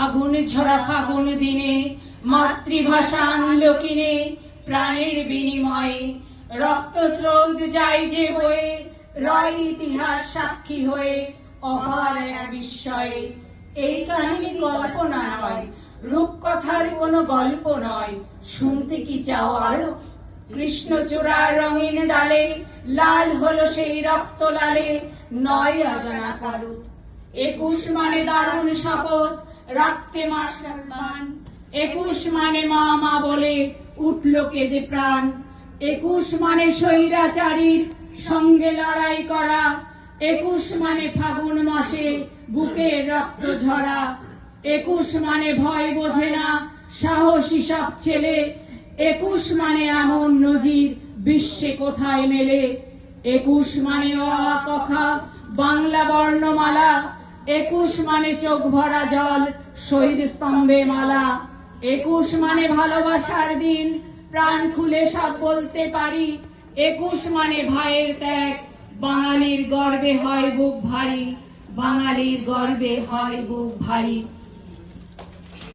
আগুন ঝরা ফাগুন দিনে মাতৃভাষা আনলো কিনে প্রাণের বিনিময়ে রক্ত স্রোত যায় যে বয়ে রয় ইতিহাস সাক্ষী হয়ে অপার এক বিস্ময়ে। এই কাহিনী কল্পনা নয়, রূপকথার কোনো গল্প নয়, শুনতে কি চাও আরো? কৃষ্ণচূড়ার রঙিন ডালে লাল হলো সেই রক্ত লালে নয় অজানা কারো। 21 মানে দারুণ শপথ রাখতে মাস্টার মান, 21 মানে মা মা বলে উঠলো কেঁদে প্রাণ, 21 মানে স্বৈরাচারীর সঙ্গে লড়াই করা, 21 মানে ফাগুন মাসে বুকের রক্ত ঝরা, 21 মানে ভয় বোঝে না সাহসী সব ছেলে, 21 মানে এমন নজির বিশ্বে কোথায় মেলে, 21 মানে অ আ ক খ বাংলা বর্ণমালা, 21 মানে চোখ ভরা জল শহীদ স্তম্ভে মালা, 21 মানে ভালোবাসার দিন প্রাণ খুলে সব বলতে পারি, 21 মানে ভাইয়ের ত্যাগ বাঙালির গর্বে হয় বুক ভারী, বাঙালির গর্বে হয় বুক ভারী।